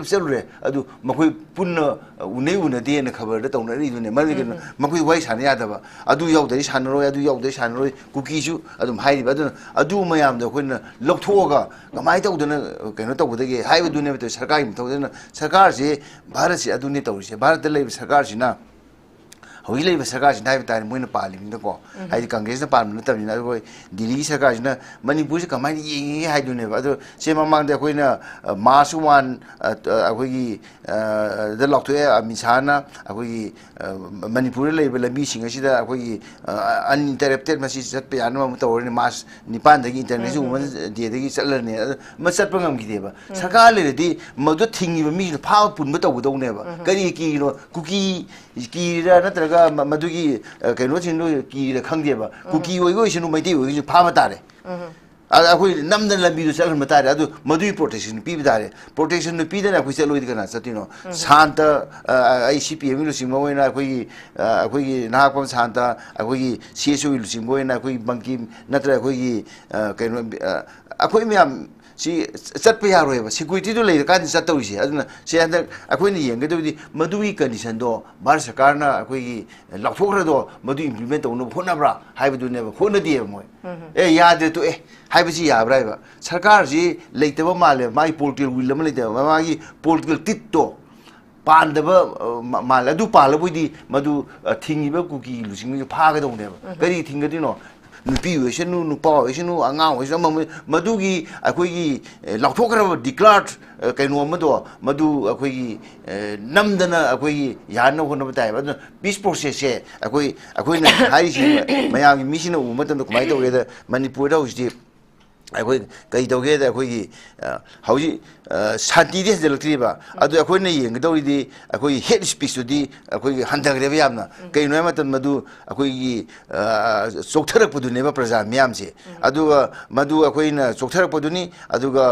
चलुरे अदु मखोई पुन्न उनै उनदे न खबर द तौनरि दुने मरि के मखोई वाइ साने यादबा अदु याउदै सानरो अदु याउदै सानरो कुकीसु अदु हाइरि अदु मयाम द खोइन लौथोगा कमाइ तौदन कनो तौबदगे हाइबे दुने बत सरकार मथौदन सरकार से भारत से अदुने तौरिसे भारत द लेब सरकार सिना हौई लेब सरकार सिना हाइबे तारि मोइन पालिमिन को हाइदि कांग्रेस न पालम नतबिना कोइ दिल्ली सरकार सिना मणिपुर से कमाइ येंगे हाइदुने अदु से ममांग द खोइन मार्च 1 अखोगी द लौथोए अमिसाना अखोगी मणिपुर लेब लंबी सिंग असिदा अखोगी अनइंटरप्टेड मसी चटपे यान म तौरने मार्च 9 दगी इंटरनेशनल वुमन डे दगी चलरने म चटप ngam सरकार लेदि मदु थिंगिबा मी फाव पुनबा तौबदौनेबा करी कीनो कुकी कीरा नत्रगा मदुगी कनो सिनु की खंगदेबा कुकी ओइगो सिनु मैति ओइगो फामा तारे अखोई नमदन लंबी दु चलन तारे अदु मदुई प्रोटेक्शन पीबा तारे प्रोटेक्शन नु पीदना अखोई चलोइद कना चतिनो शांत आईसीपीएम लुसिंग मोइना अखोई नागपम शांत अखोई सीएसओ लुसिंग मोइना अखोई बंकी नत्र अखोई कनो अखोई म्याम सी चटप यारोयबा सिक्युरिटी दो लेर कान चतौरिसे अदुना से हंदक अखोइना येंगदबदि मदुई कंडीशन दो भारत सरकारना अखोई लौथोखरदो मदु इम्प्लीमेंट तौनो होनाब्रा हाइबदुनेबा होनदिए मोय ए यादे तो ए हाइबसी याब्राइबा सरकार जी लेतबा माले माई पोलिटिकल विल अमा लेतबा मागी पोलिटिकल टिटो पांदबा माल अदु पालबुदि मदु थिंगिबा कुकी लुसिंग फागदौनेबा करी थिंगदिनो नुपी ओइसनु नुपा ओइसनु आंगां ओइसनु मदुगी अखोगी लौथोखरबा डिक्लार्ड कइनो अमदो मदु अखोगी नमदना अखोगी यानो होनबा ताइ अदु पीस प्रोसेस से अखोइना हाइसि मयामगी मिसिना उ मतम कमाइ तौरेदा मणिपुर हाउसदि अखोई कई तौगे अखोगी हौजी शांति दे हजलक्त्रिबा अदु अखोइना येंगदौरिदि अखोई हेड स्पीच दुदि अखोई हंदग्रेबा यामना कइनो मतम मदु अखोगी चोक्थरकपदुनेबा प्रजा म्यामसे अदुगा मदु अखोइना चोक्थरकपदुनि अदुगा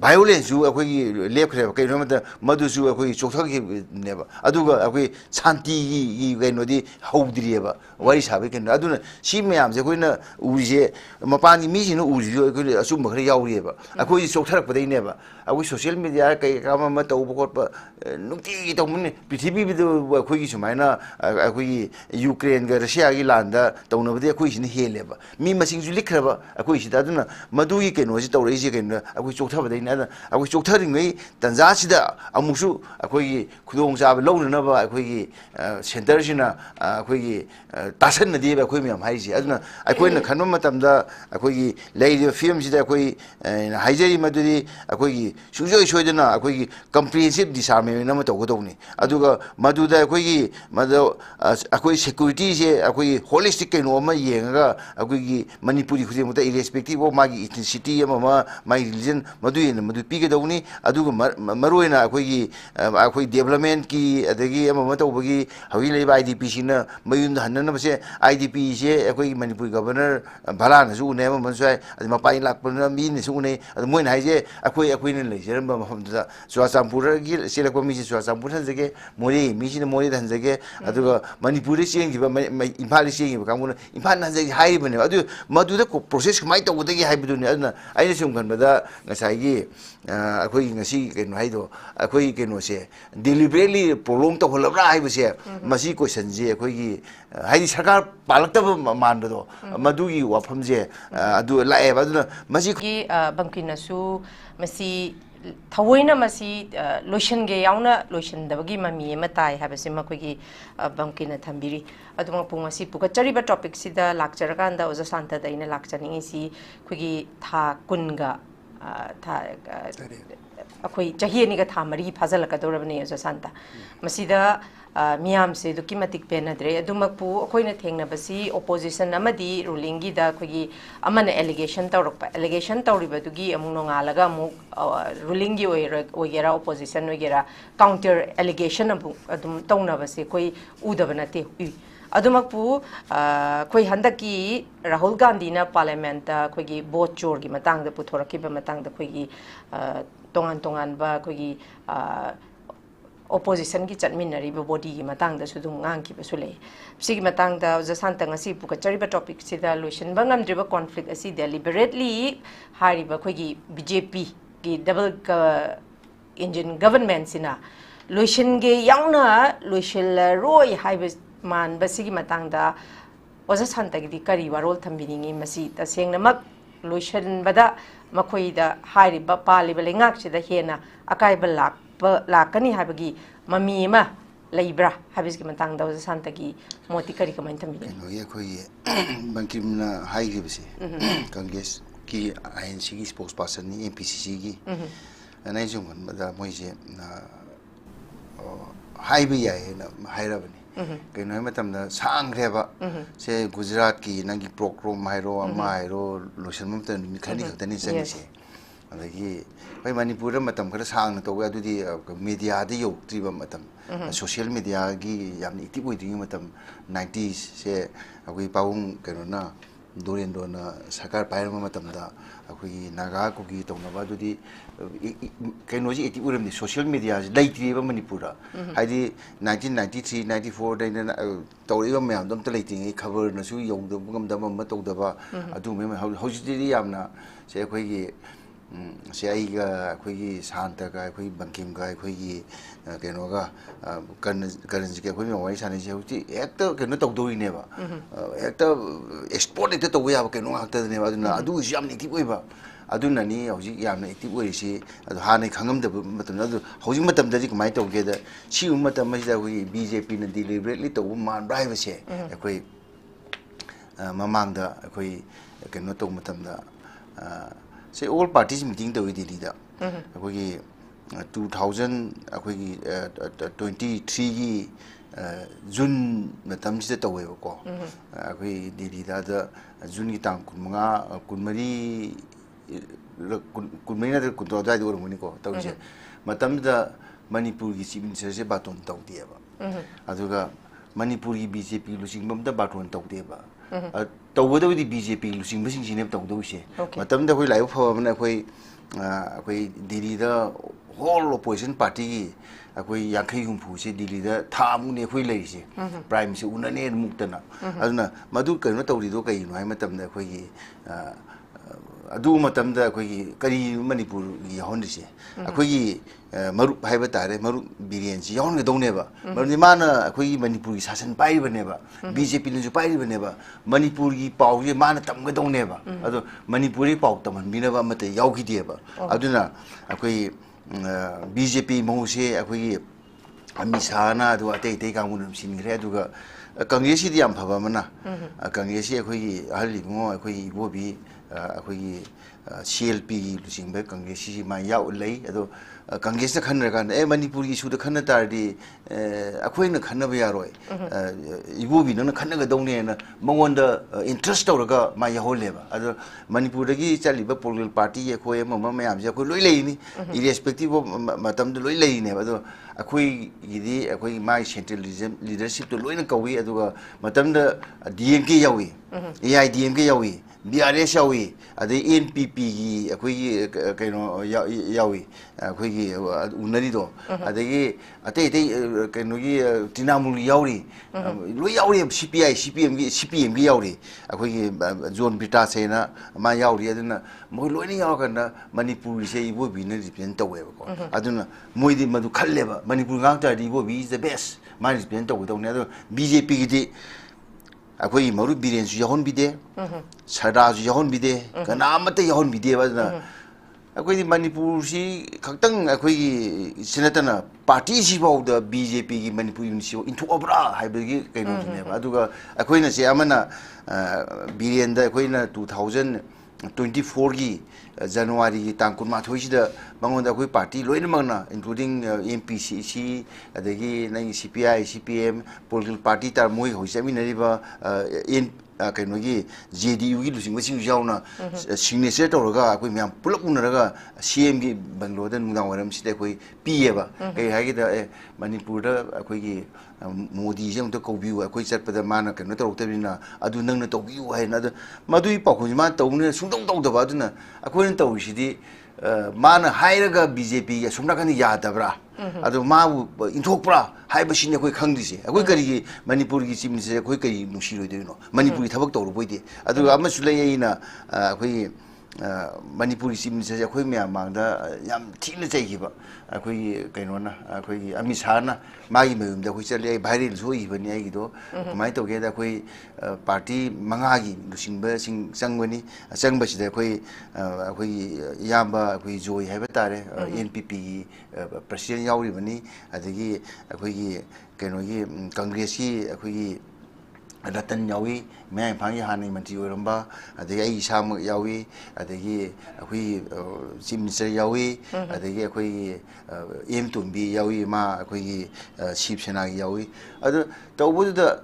वायोलेंस जु अखोगी लेपखरेबा कइनो मत मदुसु अखोई चोक्थरकनेबा अदुगा अखोई शांति gi कइनोदि हौद्रिएबा वारि साबे कइनो अदुना सि म्यामसे अखोइना उरिजे मपानी मिसिनो उरिजो अखोइ असुम खरे याउरिएबा अखोई चोक्थरकपदैनेबा अखोई सोशल मीडिया कई काम म तौब खोटप नुक्ति तौमुने पृथ्वी बिदु अखोई सुमाइना अखोई यूक्रेन ग रशिया गी लांदा तौनबदि अखोई सिन हेलेबा मी मसिंजु लिखरबा अखोई सिदा अदुना मदुगी केनोजि तौरैजे केनो अखोई चोक्थबदैना अखोई चोक्थरिङै तंजा सिदा अमुसु अखोई खुदोंग चाब लौननबा अखोई सेंटर सिना अखोई तासननदि अखोई म्याम हाइसि अदुना अखोइना खनम मतमदा अखोई लेइदि फिल्म सिदा अखोई हाइजरी मदुदि अखोई सुजोय सोइदना अखोई कम्प्रिहेंसिव डिसआर्मेमेंट नम तौगदौनी अदुगा मदुदा अखोई मदो अखोई सिक्युरिटी से अखोई होलिस्टिक कइनो अमा येंगा अखोई मणिपुरी खुदेमुता इरेस्पेक्टिव ऑफ मागी इथनिसिटी अमा माई रिलीजन मदुयेन मदु पिगदौनी अदुगा मरोयना अखोई डेवलपमेंट की अदगी अमा तौबगी हवि लेबा आईडीपी सिना मयुन हन्ननबसे आईडीपी से अखोई मणिपुरी गवर्नर भलानसु उनेमा मनसुय अदि मपाई लाकपना मीनसु उने अदि मोइन हाइजे अखोइना लेजरम मफमदा चुआचामपुर गी सेलको मिसि चुआचामपुर हनजगे मोरे मिसिना मोरे हनजगे अदुगा मणिपुर चेंगिबा इम्फाल चेंगिबा कांगुना इम्फाल हनजगे हाइबने अदु मदुदा प्रोसेस कमाइ तौबदगी हाइबदुनि अदुना आइना सुम खनबदा ngसाइगी अखोइ ngasi केनो हाइदो अखोइ केनोसे डिलिबरेटली प्रोलॉन्ग तौहलब्रा हाइबसे मसी क्वेश्चन जे अखोइगी हाइदि सरकार पालक्तब मानबदो मदुगी वाफमजे अदु लाएबा अदुना मसी बंकिनसु मसी थवोइना मसी लोशनगे याउना लोशनदबगी ममी एमा ताइ हाबसे मखोगी बंकिना थंबिरी अदुमा पुंगसी पुकचरीबा टॉपिक सिदा लाक्चरकांदा ओजा शांता दैना लाक्चनिंग सी खुगी था कुनगा था अखोई चाहिए था मरी फाजलकदौरबने ओजा शांता मसीदा मियाम से दुकी मतिक पेनद्रे अदुमकपु अखोइना थेंगनबसी ओपोजिशन अमदी रूलिंगी दा अखोगी अमन एलिगेशन तौरकपा एलिगेशन तौरिबदुगी अमु नोंगालगा अमु रूलिंगी ओइगेरा ओपोजिशन ओइगेरा काउंटर एलिगेशन अदुम तौनबसे कोई उदबनते अदुमकपु कोई हंदकी राहुल गांधी ना पार्लियामेंट अखोगी बोट चोर की मतंगदा पुथोरकिबा मतंगदा अखोगी तोंगान तोंगान बा अखोगी opposition की चटमिनरीब बॉडी की मतंग दा सुदुम ngang की बसुले सिगी मतंग दा जसांत ngasi पुकचरीबा टॉपिक सिदा लोशन बंगमद्रिबा कॉन्फ्लिक्ट असि डेलिबरेटली हारिबा खोगी बीजेपी की double Indian government sina loishin ge yauna loishil roi haiba man basigi matangda oza santa gi kari warol thambiningi masi tasengna mak loishin bada makoida hairi ba pali ba lengak sida hena akai ba lakani habagi mami ma leibra habis gi matangda oza santa gi moti kari kamain thambini no ye khoi bankimna hairi bisi Congress ki INC ki spokesperson ni MPCC ki anai jung da moise na haiba yae na hairabani keno matamda sangreba se Gujarat ki nangi program hairo ama hairo lotion mamta mi khani khatani sangise adagi bai Manipur matam khara sang to ga dudi media da yo triba matam social media gi yamni active oi dingi matam 90s se agui paung keno na Dorendo na sakar pair matam da agui naga ko gi to na ba dudi keno ji active uram ni social media dai triba Manipur haidi 1993 94 dai tawriba mayam dam ta leiting khabar na su yong da bungam da ma to da ba adu me hojiti yamna se khoi gi se ai ga khoi gi santa ga khoi bankim ga khoi gi keno ga kan ji ke khoi me wai sani je huti ekta keno to do ne ba ekta export ite to ya ba keno hakta ne ba adu yam ni ti oi ba aduna ni hoji yamna active oi si adu hanai khangam da matam adu hoji matam da ji kamai to ge da si matam ma da hui BJP na deliberately to man bai ba se khoi mamang da khoi keno to matam da say all parties meeting the with the khoi 2000 khoi 23 gi June matam si to we ko khoi Delhi da June gi tang kunmanga kunmari kunmina da kunto da ro muni ko tawse matam da Manipur gi chief minister se baton taw de ba aduga Manipur gi BJP lusing bam da baton taw de ba tawda with BJP lusing basing sine taw do se matam da khoi live phawam na khoi Delhi da whole opposition party gi akoi yankhai humpu se Delhi da thamu ne khoi lei se prime se unane muktana aduna madu kaino tawri do kai no hai matam da khoi gi adu matam da khoi kari Manipur gi hon se akoi maru haiba tare maru birian ji yon ga done ba maru ni mana khoi Manipur gi sasan pai bane ba BJP ni ju pai bane ba Manipur gi pau ji mana tam ga done ba adu Manipur gi pau tam bina ba mate yau gi de ba aduna akoi BJP mohuse akoi amisana adu ate te kangun singre aduga Congress di am phaba mana Congress akoi hali ngo akoi bobi akoi CLP lusing ba Congress si ma yau lei adu Congress na khanra kan Manipur gi su da khanna tar di akoi na khanna ba yaroi ibobi na khanna ga dongne na mangonda interest tawraga ma yahole ba adu Manipur gi chaliba political party akoi ma mayam je akoi loi lei ni irrespective of matam de loi lei ne ba adu akoi gidi akoi mai central leadership to loina kawi aduga matam da DMK yawi AIDMK yawi BRS yawi ade NPP gi akoi kaino yawi akoi gi unari do ade ate kaino gi Tinamul yawi loi yawi CPI CPM gi yawi akoi gi John Bita sena ma yawi aduna mo loini yaw kana Manipur se ibo bi na represent tawe ko aduna moidi madu khalle ba Manipur gang ta di bo is the best man is been to ne BJP gi di akoi maru biren su yahon bide sada su yahon bide kana amata yahon bide ba na akoi Manipur si khaktang akoi senatana party si bau da BJP gi Manipur unisi into obra haibe gi kaino ne ba aduga akoi na se amana biren da akoi na 2024 gi January tangkun ma thoi sida bangonda koi party loina mangna including MPCC adagi nang CPI CPM political party tar moi hoisami nariba in kaino gi JDU gi lusing masing jauna signature tawraga koi myam pulak unaraga CM gi Bangalore da nungdang waram sida koi piye ba kai hagi da Manipur da koi gi Modi je to kobiu koi chatpada mana kaino tawroktabina adu nangna tawbiu hai na madui pakhu ma tawne sungdong tawda ba aduna akoi tawsidi mana hairaga BJP ya sumna kan ya dabra adu ma inthokpra haibasi ne koi khangdise akoi kari Manipur gi chief minister koi kari nushi roi deino Manipur gi thabak tawro boide adu ama sulai ina koi Manipuri Sim says, Aquimia Manda, Yam Tina Takiba, Aqui Canona, Aqui Amisana, Magimum, the which are Baril, so even Yagido, might together Aqui party Mangagi, Lusimba, Sing Sangwani, Sangbash, the Aqui Yamba, Aqui Joy Habatare, NPP, President Yauribani, at the Aqui Canogi, Congressi, Aqui. Ratan Yawi, May Pangi Hani Mantiuramba, at the Aisham Yawi, at the Simser Yawi, at the Aim to be Yawi Ma, Shipshana Yawi. Other was the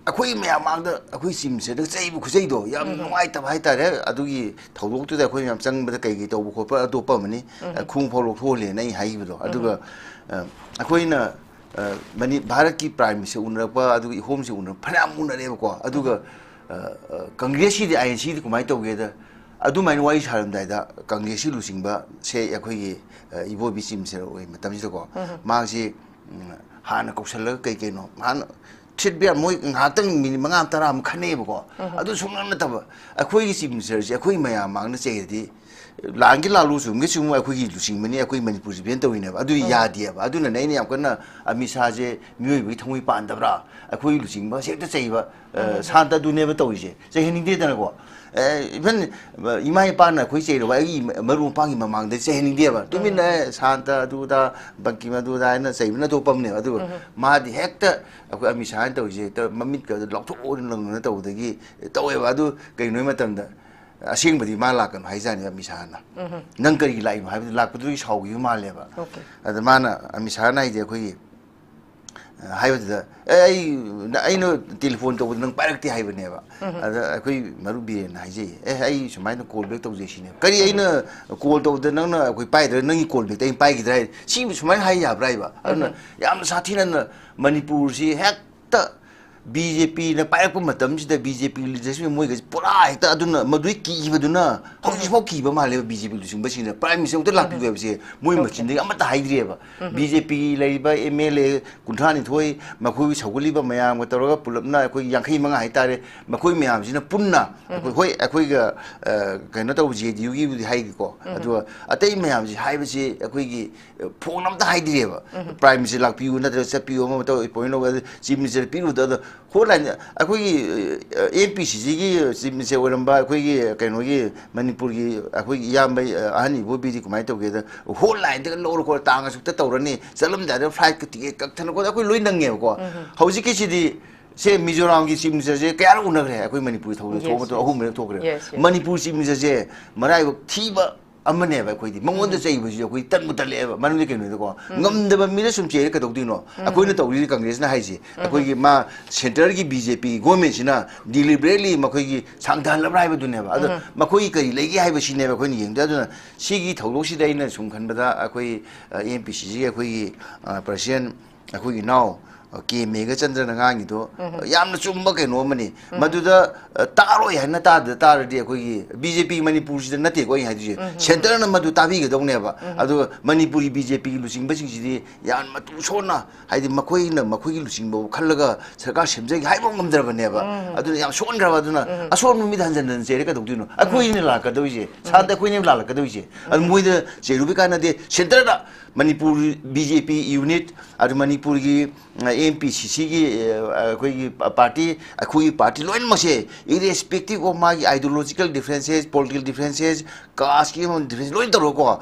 Aqui among the Aqui Simser, the same Cusado, Yam White of Haitare, Adugi, Tolo to the Aquim Sang the Kagito, Dopamani, a Kung Polo Holy, and Haido, Aduga Aquina. Many Baraki Prime is Unapa, Adu Homes Una, Panamuna Levoqua, Aduga Congressi, the INC, the Kumaito together. Adu my wife harm died, Congressi losing, but say Aqui, Evo be Sims away, Matamisico, Marzi Hana Coxella, Kakeno, Han. Should be a more Hatang Minimataram Canevo. I do so none of a quay seems a quay may among the say. Langila Lusum, get you a quick losing many equipment push Bento in a do Yadia, I do any I'm gonna a missage, Mu with Humi Pandabra, a quick losing, but say the saver, Santa do never told you. Say he didn't go. Even in my partner, we say, Maroon Pangim among the saying dear, to me, Santa do the Bankima do that, and say, not open never do. Madi Hector, a Mishanto, Mamika, the lock to order the gay, however, I do, Gainumatan. A sing with the Malak and Haizania Mishana. Nunkari like have the Lapidris how you maleva. At the manner, a Mishana, the I was the I know telephone to with Parati Hive never. I could Marubi and Haji. I should mind the cold bit of the Shina. Carrying a cold of the Nana, we pie the Nangy cold bit, and pike drive. She was my high driver. Yam Satin and Manipur, she had BJP na pairpo matamsida BJP leadership moiga pura hekta aduna madui kibaduna hojifo kiba male BJP lusing basina prime minister to lapi webse moi machinde amata haidreba BJP leiba MLA kunthani thoi makhui chawliba mayam toroga pulapna akoi yankhai manga haitare makhui mayam sina punna hoi akoi ga kaino taw JDU gi hai ko adu atei mayam ji haibase akoi gi phonam ta haidreba prime minister lapi na ta chapi ma to point over chief minister piru da whole line, a quick APC, Sims Oramba, quick Kanogi, Manipuri, a quick Yamba, Annie would be the command together. Whole line, the local towns of Tatorani, Salam that a flight could take a Luinanga. How's the kitchen? Say Mizoram seems as a Karuna, a Manipur, home talk. Manipur seems as a Marai Tiba. Amaneva quid, Mamon the same was your with Tamutaleva, Manican, Num the Minister Jerica Dino, a queen of Willie Congress Nazi, a quick ma Centergi BJP, Gomezina, deliberately Makogi, Santa Labra to never, other Makoika, Lady Hive, she never queen, doesn't she Tolosi Dana, Sumkanbada, a quay MPC, a quay Persian, a quay now. Okay, mega chandra nangangido yamna chumba ke no mani maduda taro ya na ta tar de ko BJP Manipur si na te ko ha ji center na madu tabi ge dong ne ba adu Manipuri BJP lusing ba sing si yan matu sona haidi makoi na makoi lusing bo khallaga sarkar semje hai bo ngamdra ba ne ba adu yam son gra ba duna ason mi dan jan je re ka dogdino a koi ni la ka do ji sa da koi ni la ka do ji adu moi de je rubika na de center da Manipur BJP unit adu Manipur gi MPCC party, a party, loin mose, irrespective of my ideological differences, political differences, caste differences, loin the roco,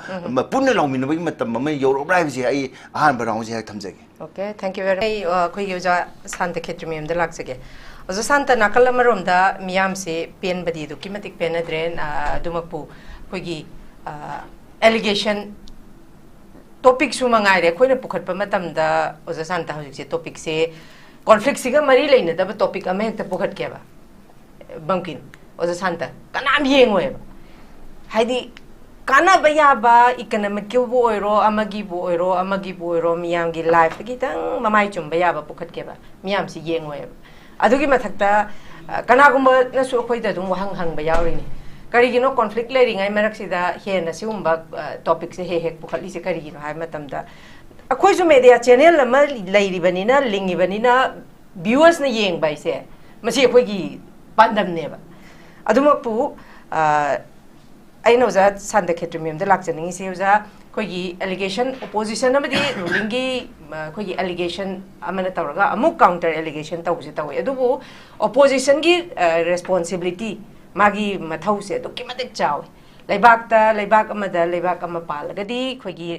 Punelong in the Matamama, your privacy, I am around here. Okay, thank you very much. Kuyuja Santa Ketrimium, the Laxage. Also Santa Nakalamarum, the Miamse, Pen Badi, the Kimatic Penadren, Dumapu, Kugi allegation. Topic sumangai koi na pukhat pa matam da oza santa hojik se topic se conflict siga mari leina da topic ame ta pukhat ke ba bankin oza santa kanam yengwe ba haidi kana baya ba economic ki bo oiro amagi bo oiro miyam gi life gi tang mamai chum baya ba pukhat ke ba miyam si yengwe ba adugi mathakta kana gumba na su khoi da dung hang ba yauri ni Karigino conflict layering I meraxida here na siumba topics he pukalisi karigino hai matamda a koisu media channel ama layri banina lingi banina viewers na yeng bai se masi akhoi gi pandam neba ꯑꯗꯨꯃꯛꯄꯨ ꯑꯩꯅ ꯑꯣꯖꯥ Santa ꯈꯦꯇ꯭ꯔꯤ ꯃꯦꯝꯗ ꯂꯥꯛꯆꯅꯤꯡꯉꯤꯁꯦ ꯑꯣꯖꯥ ꯑꯩꯈꯣꯏꯒꯤ allegation opposition ꯑꯃꯗꯤ ꯔꯨꯂꯤꯡꯒꯤ ꯑꯩꯈꯣꯏꯒꯤ allegation ꯑꯃꯅ ꯇꯧꯔꯒ ꯑꯃꯨꯛ ꯀꯥꯎꯟꯇꯔ ꯑꯦꯂꯤꯒꯦꯁꯟ ꯇꯧꯕꯁꯦ ꯇꯧꯋꯦ ꯑꯗꯨꯕꯨ ꯑꯣꯄꯣꯖꯤꯁꯟꯒꯤ ꯔꯦꯁꯄꯣꯟꯁꯤꯕꯤꯂꯤꯇꯤ ꯃꯥꯒꯤ ꯃꯊꯧꯁꯦ ꯑꯗꯨꯛꯀꯤ ꯃꯇꯤꯛ ꯆꯥꯎꯋꯤ ꯂꯩꯕꯥꯛ ꯑꯃꯗ ꯂꯩꯕꯥꯛ ꯑꯃ ꯄꯥꯜꯂꯒꯗꯤ ꯑꯩꯈꯣꯏꯒꯤ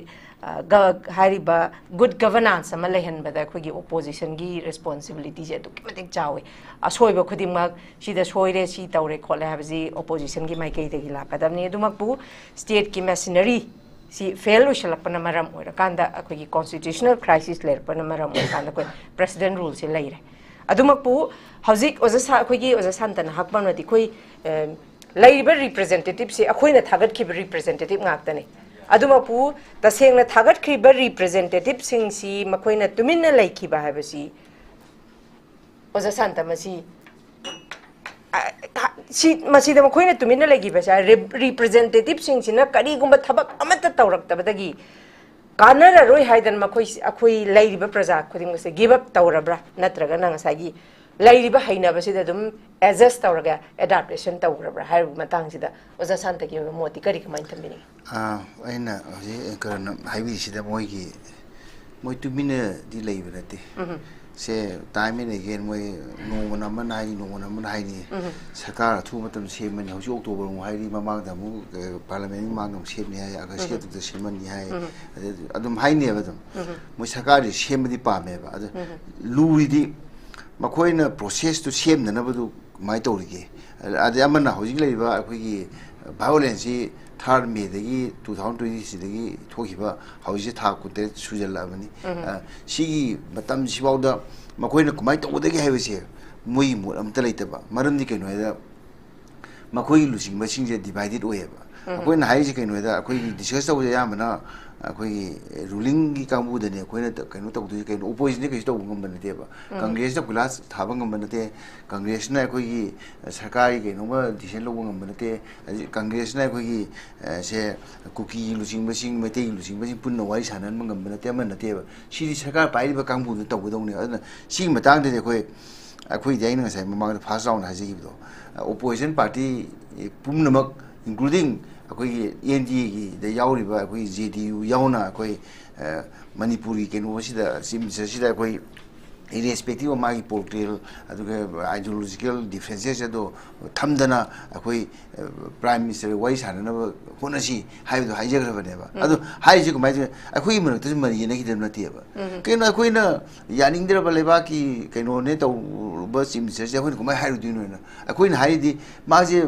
ꯍꯥꯏꯔꯤꯕ ꯒꯨꯗ ꯒꯕꯔꯅꯥꯟꯁ ꯑꯃ ꯂꯩꯍꯟꯕꯗ ꯑꯩꯈꯣꯏꯒꯤ ꯑꯣꯄꯣꯖꯤꯁꯟꯒꯤ ꯔꯦꯁꯄꯣꯟꯁꯤꯕꯤꯂꯤꯇꯤꯁꯦ ꯑꯗꯨꯛꯀꯤ ꯃꯇꯤꯛ ꯆꯥꯎꯋꯤ ꯑꯁꯣꯏꯕ ꯈꯨꯗꯤꯡꯃꯛ ꯁꯤꯗ ꯁꯣꯏꯔꯦ ꯁꯤ ꯇꯧꯔꯦ ꯈꯣꯠꯂꯦ ꯍꯥꯏꯕꯁꯤ ꯑꯣꯄꯣꯖꯤꯁꯟꯒꯤ ꯃꯥꯏꯀꯩꯗꯒꯤ ꯂꯥꯛꯀꯗꯕꯅꯤ ꯑꯗꯨꯃꯛꯄꯨ ꯁ꯭ꯇꯦꯠꯀꯤ ꯃꯦꯁꯤꯅꯔꯤ ꯁꯤ ꯐꯦꯜ ꯑꯣꯏꯁꯜꯂꯛꯄꯅ ꯃꯔꯝ ꯑꯣꯏꯔꯀꯥꯟꯗ ꯑꯩꯈꯣꯏꯒꯤ ꯀꯣꯟꯁꯇꯤꯇ꯭ꯌꯨꯁꯅꯦꯜ ꯀ꯭ꯔꯥꯏꯁꯤꯁ ꯂꯩꯔꯛꯄꯅ ꯃꯔꯝ ꯑꯣꯏꯔꯀꯥꯟꯗ ꯑꯩꯈꯣꯏ ꯄ꯭ꯔꯦꯁꯤꯗꯦꯟ ꯔꯨꯜꯁꯦ ꯂꯩꯔꯦ ꯑꯗꯨꯃꯛꯄꯨ ꯍꯧꯖꯤꯛ ꯑꯩꯈꯣꯏꯒꯤ ꯑꯣꯖꯥ ꯁꯥꯟꯇꯅ ꯍꯛꯄꯅꯗꯤ ꯑꯩꯈꯣꯏ ꯂꯩꯔꯤꯕ ꯔꯤꯄ꯭ꯔꯖꯦꯟꯇꯦꯇꯤꯞꯁꯦ ꯑꯩꯈꯣꯏꯅ ꯊꯥꯒꯠꯈꯤꯕ ꯔꯤꯄ꯭ꯔꯖꯦꯟꯇꯦꯇꯤꯞ ꯉꯥꯛꯇꯅꯤ ꯑꯗꯨꯃꯛꯄꯨ ꯇꯁꯦꯡꯅ ꯊꯥꯒꯠꯈ꯭ꯔꯤꯕ ꯔꯤꯄ꯭ꯔꯖꯦꯟꯇꯦꯇꯤꯞꯁꯤꯡꯁꯤ ꯃꯈꯣꯏꯅ ꯇꯨꯃꯤꯟꯅ ꯂꯩꯈꯤꯕ ꯍꯥꯏꯕꯁꯤ ꯑꯣꯖꯥ ꯁꯥꯟꯇ ꯃꯁꯤꯗ ꯃꯈꯣꯏꯅ ꯇꯨꯃꯤꯟꯅ ꯂꯩꯈꯤꯕꯁꯦ ꯔꯤꯄ꯭ꯔꯖꯦꯟꯇꯦꯇꯤꯞꯁꯤꯡꯁꯤꯅ ꯀꯔꯤꯒꯨꯝꯕ ꯊꯕꯛ ꯑꯃꯠꯇ ꯇꯧꯔꯛꯇꯕꯗꯒꯤ ꯀꯥꯟꯅꯔꯔꯣꯏ ꯍꯥꯏꯗꯅ ꯑꯩꯈꯣꯏ ꯂꯩꯔꯤꯕ ꯄ꯭ꯔꯖꯥ ꯈꯨꯗꯤꯡꯃꯛꯁꯦ ꯒꯤꯞ ꯑꯞ ꯇꯧꯔꯕ꯭ꯔꯥ ꯅꯠꯇ꯭ꯔꯒꯅ ꯉꯁꯥꯏꯒꯤ ꯂꯩꯔꯤꯕ ꯍꯩꯅꯕꯁꯤꯗ ꯑꯗꯨꯝ ꯑꯦꯗꯖꯁ ꯇꯧꯔꯒ ꯑꯦꯗꯥꯞꯇꯦꯁꯟ ꯇꯧꯈ꯭ꯔꯕ꯭ꯔꯥ ꯍꯥꯏꯕ ꯃꯇꯥꯡꯁꯤꯗ ꯑꯣꯖꯥ ꯁꯥꯟꯇꯒꯤ ꯑꯣꯏꯕ ꯃꯣꯠꯇꯤ ꯀꯃꯥꯏꯅ ꯊꯝꯕꯤꯅꯤꯡꯉꯤ ꯑꯩꯅ ꯍꯧꯖꯤꯛ ꯀꯩꯅꯣ ꯍꯥꯏꯕꯤꯔꯤꯁꯤꯗ ꯃꯣꯏ ꯇꯨꯃꯤꯟꯅꯗꯤ ꯂꯩꯕ ꯅꯠꯇꯦ ꯁꯦ ꯇꯥꯏꯝ ꯑꯦꯟ ꯑꯦꯒꯦꯟ ꯃꯣꯏ ꯅꯣꯡꯃꯅ ꯑꯃꯅ ꯍꯥꯏꯅꯤ ꯅꯣꯡꯃꯅ ꯑꯃꯅ ꯍꯥꯏꯅꯤ ꯁꯔꯀꯥꯔ ꯑꯊꯨꯕ ꯃꯇꯝꯗ ꯁꯦꯝꯃꯅꯤ ꯍꯧꯖꯤꯛ ꯑꯣꯛꯇꯣꯕꯔ ꯑꯃꯨꯛ ꯍꯥꯏꯔꯤ ꯃꯃꯥꯡꯗ ꯑꯃꯨꯛ ꯄꯥꯔꯂꯤꯌꯥꯃꯦꯟꯒꯤ ꯃꯃꯥꯡꯗ ꯑꯃꯨꯛ ꯁꯦꯝꯅꯤ ꯍꯥꯏ ꯑꯥꯒꯁꯀꯤ ꯑꯗꯨꯗ ꯁꯦꯝꯃꯅꯤ ꯍꯥꯏ ꯑꯗꯨꯝ ꯍꯥꯏꯅꯦꯕ ꯑꯗꯨꯝ ꯃꯣꯏ ꯁꯔꯀꯥꯔꯗꯤ ꯁꯦꯝꯕꯗꯤ ꯄꯥꯝꯃꯦꯕ ꯑꯗꯨ ꯂꯨꯔꯤꯗꯤ ꯃꯈꯣꯏꯅ ꯄ꯭ꯔꯣꯁꯦꯁꯇꯨ ꯁꯦꯝꯅꯅꯕꯗꯨ ꯀꯃꯥꯏꯅ ꯇꯧꯔꯤꯒꯦ ꯑꯗꯩ ꯑꯃꯅ ꯍꯧꯖꯤꯛ ꯂꯩꯔꯤꯕ ꯑꯩꯈꯣꯏꯒꯤ ꯚꯥꯏꯑꯣꯂꯦꯟꯁꯁꯤ 3 ꯃꯦꯗꯒꯤ 2023ꯗꯒꯤ ꯊꯣꯛꯈꯤꯕ ꯍꯧꯖꯤꯛꯁꯦ ꯊꯥ 19 ꯁꯨꯖꯜꯂꯛꯑꯕꯅꯤ ꯁꯤꯒꯤ ꯃꯇꯝꯁꯤꯐꯥꯎꯗ ꯃꯈꯣꯏꯅ ꯀꯃꯥꯏꯅ ꯇꯧꯒꯗꯒꯦ ꯍꯥꯏꯕꯁꯦ ꯃꯣꯏꯒꯤ ꯃꯣꯠ ꯑꯝꯇ ꯂꯩꯇꯕ ꯃꯔꯝꯗꯤ ꯀꯩꯅꯣ ꯍꯥꯏꯗ ꯃꯈꯣꯏꯒꯤ ꯂꯨꯆꯤꯡꯕꯁꯤꯡꯁꯦ ꯗꯤꯚꯥꯏꯗꯦꯠ ꯑꯣꯏꯌꯦꯕ ꯑꯩꯈꯣꯏꯅ ꯍꯥꯏꯔꯤꯁꯦ ꯀꯩꯅꯣ ꯍꯥꯏꯗ ꯑꯩꯈꯣꯏꯒꯤ ꯗꯤꯁꯀꯁ ꯇꯧꯕꯁꯦ ꯑꯌꯥꯝꯕꯅ ꯑꯩꯈꯣꯏꯒꯤ ꯔꯨꯂꯤꯡꯒꯤ ꯀꯥꯡꯕꯨꯗꯅꯤ ꯑꯩꯈꯣꯏꯅ ꯀꯩꯅꯣ ꯇꯧꯗꯣꯏꯁꯦ ꯀꯩꯅꯣ ꯑꯣꯄꯣꯖꯤꯁꯟꯗꯤ ꯀꯩꯁꯨ ꯇꯧꯕ ꯉꯝꯕ ꯅꯠꯇꯦꯕ ꯀꯪꯒ꯭ꯔꯦꯁꯅ ꯒꯨꯂꯥꯁ ꯊꯥꯕ ꯉꯝꯕ ꯅꯠꯇꯦ ꯀꯪꯒ꯭ꯔꯦꯁꯅ ꯑꯩꯈꯣꯏꯒꯤ ꯁꯔꯀꯥꯔꯒꯤ ꯀꯩꯅꯣꯝꯃ ꯗꯤꯁꯤꯖꯟ ꯂꯧꯕ ꯉꯝꯕ ꯅꯠꯇꯦ ꯀꯪꯒ꯭ꯔꯦꯁꯅ ꯑꯩꯈꯣꯏꯒꯤ ꯁꯦ ꯀꯨꯀꯤꯒꯤ ꯂꯨꯆꯤꯡꯕꯁꯤꯡ ꯃꯩꯇꯩꯒꯤ ꯂꯨꯆꯤꯡꯕꯁꯤꯡ ꯄꯨꯟꯅ ꯋꯥꯔꯤ ꯁꯥꯟꯅꯍꯟꯕ ꯉꯝꯕ ꯅꯠꯇꯦ ꯑꯃ ꯅꯠꯇꯦꯕ ꯁꯤꯗꯤ ꯁꯔꯀꯥꯔ ꯄꯥꯏꯔꯤꯕ ꯀꯥꯡꯕꯨꯗꯨꯅ ꯇꯧꯒꯗꯧꯅꯦꯕ ꯑꯗꯨꯅ ꯁꯤꯒꯤ ꯃꯇꯥꯡꯗꯗꯤ ꯑꯩꯈꯣꯏꯗꯤ ꯑꯩꯅ ꯉꯁꯥꯏ ꯃꯃꯥꯡꯗ ꯐꯥꯔꯁ ꯔꯥꯎꯟꯗ ꯍꯥꯏꯖꯈꯤꯕꯗꯣ ꯑꯣꯄꯣꯖꯤꯁꯟ ꯄꯥꯔꯇꯤ ꯄꯨꯝꯅꯃꯛ ꯏꯟꯀ꯭ꯂꯨꯗꯤꯡ ꯑꯩꯈꯣꯏꯒꯤ ꯑꯦꯟ ꯗꯤ ꯑꯦꯒꯤꯗ ꯌꯥꯎꯔꯤꯕ ꯑꯩꯈꯣꯏꯒꯤ JDU ꯌꯥꯎꯅ ꯑꯩꯈꯣꯏ ꯃꯅꯤꯄꯨꯔꯒꯤ ꯀꯩꯅꯣꯁꯤꯗ ꯆꯤꯐ ꯃꯤꯅꯤꯁꯇꯔꯁꯤꯗ ꯑꯩꯈꯣꯏ irrespective of my political ideological differences ado thamdana akoi prime minister wai sanana honasi haidu haijagrabaneba ado haiji ko mai akoi manakta mari na hidam nateba keno akoi na yaningdra baleba ki keno ne to ba sim se akoi ko mai haidu dinu na akoi na haidi maje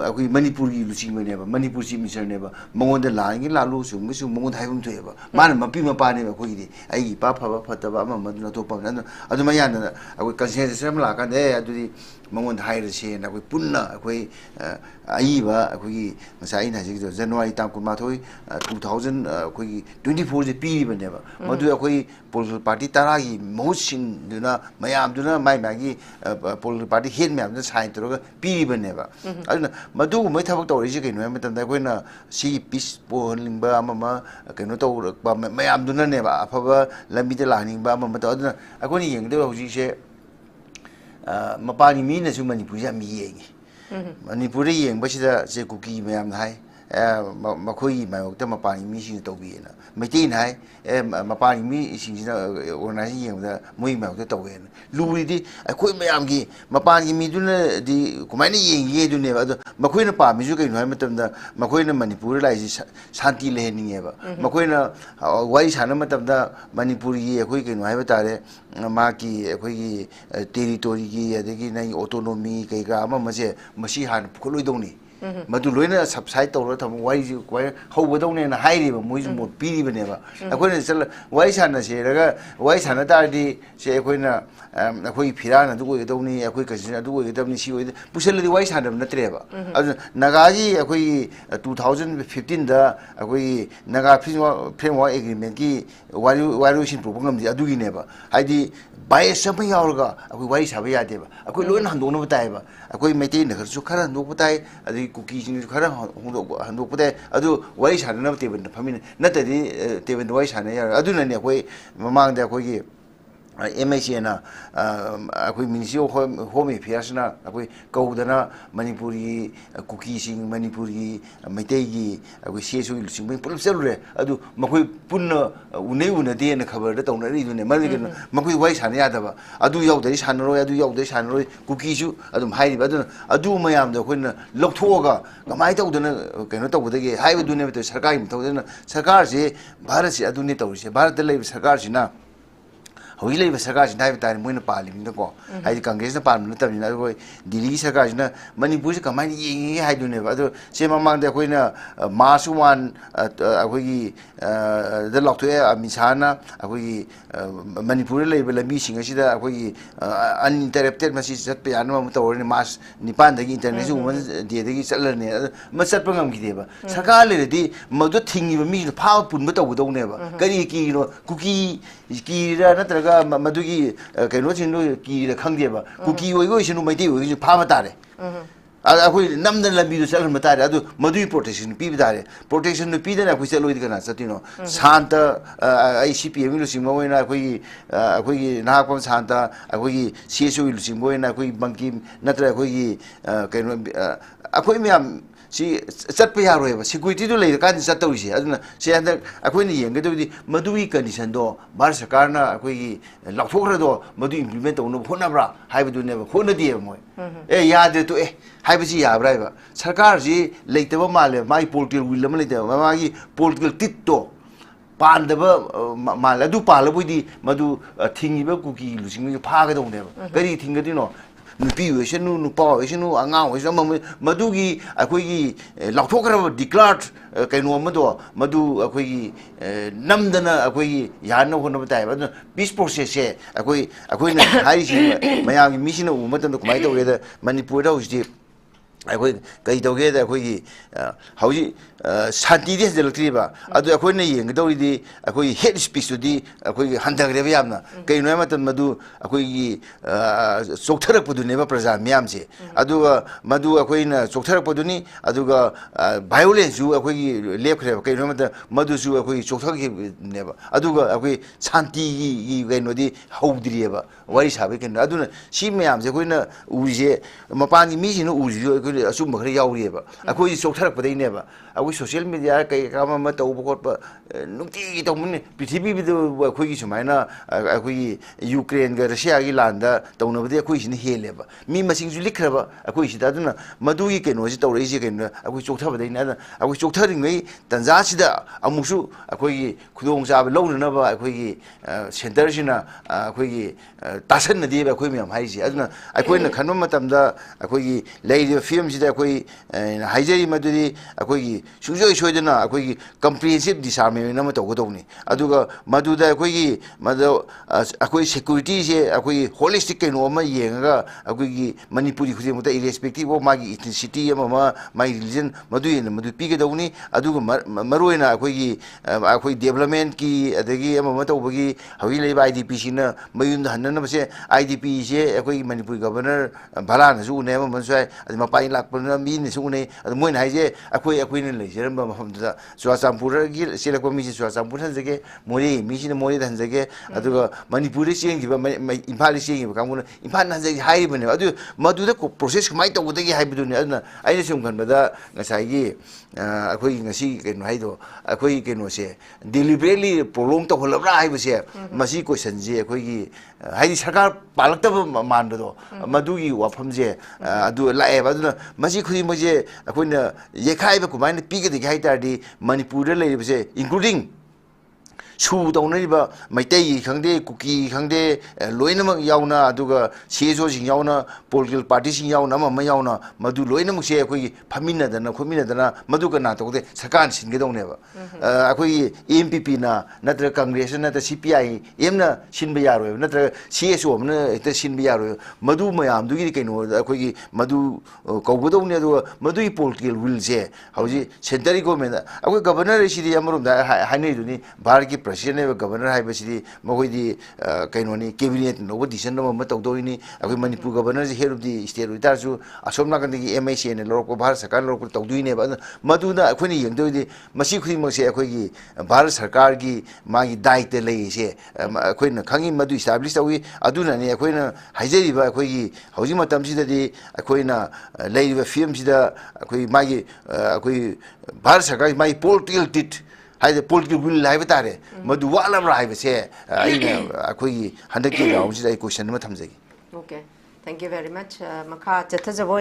akoi manipur gi luchi maneba manipur sim minister neba mongonda langi lalu sum sum mongonda haibum thoeba man mapi mapa ne akoi di ai pa pha phataba ama maduna to pa adu mayana akoi consensus am la kan adu mongonda hairase na akoi punna akoi aiba akoi masai na ji January tam kun ma thoi 2000 akoi 24 je pi baneba madu akoi political party tara gi mohsing duna mayam duna mai magi political party head mayam duna sign toroga pi baneba aduna madu mai thabak tori je kaino matam da koina si peace polingba ama kaino to mayam duna ne ba afaba lambi de laning ba ama mata aduna akoni yengde hoji se mapani mi na su manipur ya mi yengi manipur yengba sida se kuki mayam hai makhoi mayokta mapani mi sing tawbiena maitin hai mapani mi sing sina organization yengda moi mayokta tawena luridi akoi mayam gi mapani mi duna di kumaini yengi dune ado makhoi na pa mi ju kaino hai matamda makhoi na manipur lai ji shanti lehening eba makhoi na wai sana matamda manipur gi akoi kaino hai batare ma ki akoi gi territory gi adegi nai autonomy kai ga ama mase masi han pholoi dongni madu loina subside tawra tham wai ji kwai hobodone na hairiba moisu mot piriba neba akoina sel wai sana se raga wai sana tardi se akoina akoi phirana du go dawni akoi kasina du go dawni si oi puseldi wai sana natreba adu nagaji akoi 2015 da akoi naga framework agreement ki violation program di adugi neba haidi bai sampai yaurga akoi wai sabe yadeba akoi loina handona bataiba akoi meite na kharsu khara no batai adi kuki sing khara handok batai adu wai sana teben famine natadi teben wai sana ya aduna ne akoi mamang da akoi MHA अखोई ministry of home affairs ना अखोई कौदना मणिपुरी कुकी सिंह मणिपुरी मैतई की अखोई सेसु सिंह में police चलुरे अदु मखोई पुन्न उन्हें उन्नति ने खबर द तौना रि दुने मरि के मखोई वाई साने यादबा अदु याउदरी सानरोय कुकीसु अदुम हाइरि अदु मयाम द अखोई लौथोगा कमाई तौदना कनो तौबदगे हाइबे दुने बत सरकार तौदना सरकार से भारत से अदुने तौरिसे भारत ले सरकार सिना हौजी लेब सरकार सिना हाइबे तारे मोइन पालिमिन को हाइदि कांग्रेस न पालन नतबिना अखोई दिल्ली सरकार सिना मणिपुर से कमाई येंगे हाइदुने अदु से ममांग दे अखोइना मार्च 1 अखोई द लौथोए मिसाना अखोई मणिपुर लेब लंबी सिंग असिदा अखोई अनइंटरप्टेड मसी चतपे यान म तौरने मार्च 9 दगी इंटरनेशनल वुमन डे दगी चलरने म चतप ngam सरकार लेदि मदु थिंगिबा मी फा पुनबा तौबदौनेबा करी कीनो कुकी कीरा नत्रगा मदुगी कनो सिनु की खंगदेबा कुकी ओइगो सिनु मैति ओइगो फामा तारे अखोई नमदन लंबी चल तारे अदु मदुई प्रोटेक्शन पीब तारे प्रोटेक्शन पीदना अखोई चलोइद कना चतिनो शांत आई CPM लुसिंग मोइना अखोई नागपम शांत अखोई CSO लुसिंग मोइना अखोई बंकिम नत्र अखोई कनो अखोई म्याम सी चतप यारोयबा सिक्युरिटी दो लेर कान चतौरिसे अदुना से हंदक अखोइना येंगदोदि मदुई कंडीशन दो भारत सरकार ना अखोई लाथोखरदो मदु इंप्लीमेंट तौनो होनाब्रा हाइबदुनेबा होनदिए मोय ए यादे तो ए हाइबसी याब्राइबा सरकार जी लेतबा माले माई पोलिटिकल विल अमा लेतबा मागी पोलिटिकल टिटो पांदबा माल अदु पालबुदी मदु थिंगिबा कुकी लुसिंग फागदौनेबा करी थिंगदिनो नुपी ओइसनु नुपा ओइसनु आंगां ओइसनु मदुगी अखोइगी लाथोखरबा डिक्लार्ड कइनो अमदो मदु अखोइगी नमदना अखोइगी यानो होनबा ताइबा पीस प्रोसेस से अखोइना हाइसि मयामगी मिसिना उ मतन कुमाइ तौरेदा मणिपुर हाउसदि अखोइ कई तौगे द अखोइगी हौजि शांति दे जलक्रीबा अदु अखोइना येंगदौरिदि अखोइ हेड स्पीच दुदि अखोइगी हंदगरेबा यामना कइनो मतन मदु अखोइगी चोक्थरकपदुनेबा प्रजा म्यामसे अदुगा मदु अखोइना चोक्थरकपदुनि अदुगा वायोलेंस जु अखोइगी लेखरेबा कइनो मतन मदुसु अखोइ चोक्थरकनेबा अदुगा अखोइ शांति गी कइनोदि हौद्रिएबा वारि साबे कइनो अदुना सि म्यामसे अखोइना उरिजे मपांगी मिसिनो उरिजो अखोइ असुम खरे याउरिएबा अखोइ चोक्थरकपदैनेबा अखोइ सोशल मीडिया कई काम म तौब खोप नुक्ति तौमुने पृथ्वी बिदु अखोइगी सुमाइना अखोइगी यूक्रेन ग रशिया गी लांदा तौनबदि अखोइ सिन हेलेबा मी मसिंजु लिखरबा अखोइ सिदा दुना मदुगी केनोजि तौरैजे केनो अखोइ चोक्थबदैना अखोइ चोक्थरिङै तंजासिदा अमुसु अखोइगी खुदोंग चाब लौननबा अखोइगी सेंटर सिना अखोइगी तासननदि अखोइ म्याम हाइसि अदुना अखोइना खनबा मतमदा अखोइगी लेइदि फिल्म सिदा अखोइ हाइजरि मदुदि अखोइगी सुजोय सोइदना अखोइगी कंप्रिहेंसिव डिसआर्मेमेंट नम तौगदौनी अदुगा मदुदा अखोइगी मदो अखोइ सिक्युरिटी से अखोइ होलिस्टिक केनो अमा येंगा अखोइगी मणिपुरी खुदेमुता इरेस्पेक्टिव ऑफ मागी इथनिसिटी अमा माई रिलीजन मदुयेन मदु पिगदौनी अदुगा मरोयना अखोइ डेवलपमेंट की अदगी अमा तौबगी हवि लेबा IDP सिना मयुन हन्ननबसे IDP से अखोइ मणिपुरी गवर्नर भलानसु उनेमा मनसुय अदि मपाइ लाकपना मीनसु उने अदु मोइन हाइजे अखोइने लेजरम मफमदा चुराचामपुर गी सेलको मिसि चुराचामपुर हनजगे मोरे मिसिना मोरे हनजगे अदुगा मणिपुर चेंगिबा इम्फाल चेंगिबा कांगुना इम्फाल हनजगे हाइबने अदु मदुदा प्रोसेस कमाइ तौबदगी हाइबदुने अदुना आइने सुम खनबदा ngसाइगी अखोइ ngasi केनो हाइदो अखोइ केनोसे डिलिबरेटली प्रोलोंग तौहलब्रा हाइबसे मसी क्वेश्चन जे अखोइगी हाइदि सरकार पालक्तब मानबदो मदुगी वाफमजे अदु लाएबा अदुना मसी खुदि मजे अखोइना येखाइबा कुमाइना पिगदि हाइतारदि मणिपुर लेरिबसे इंक्लूडिंग सु तौनरिबा मैतै खंगदे कुकी खंगदे लोइनमक याउना अदुगा सेजो सिंग याउना पॉलिटिकल पार्टी सिंग याउना मम याउना मदु लोइनमक से अखोइ फमिनदना खोमिनदना मदुगा ना तौदे सरकार सिनगदौनेबा अखोइ MPP ना नत्र कांग्रेस नत्र CPI एमना सिनबा यारोय नत्र CSO हमना एते सिनबा यारोय मदु मयाम दुगी कैनो अखोइ मदु कौगदौने अदु मदुई पॉलिटिकल विल से हौजी सेंट्रल गवर्नमेंट अखोइ गवर्नर सिदि अमरुम दा हाइनै दुनी भारत की president governor hai basidi makoi di kainoni cabinet no decision no ma tawdoi akoi manipur governor head of the state utar su asom na kan di MIC ne lor ko bharat sarkar lor ko tawdoi ne ba maduna akoi ni yengdoi di masi khudi mo se akoi gi bharat sarkar gi magi daite lei se akoi na khangi madu establish tawi aduna ne akoi na haijeri ba akoi gi hauji matam sida di akoi na lei ba film sida akoi magi akoi bharat sarkar magi political tit hai political will hai batare madu wala rai ba se aina akoi 100 ki gaung sida question ma thamjagi okay thank you very much makha chatha jabo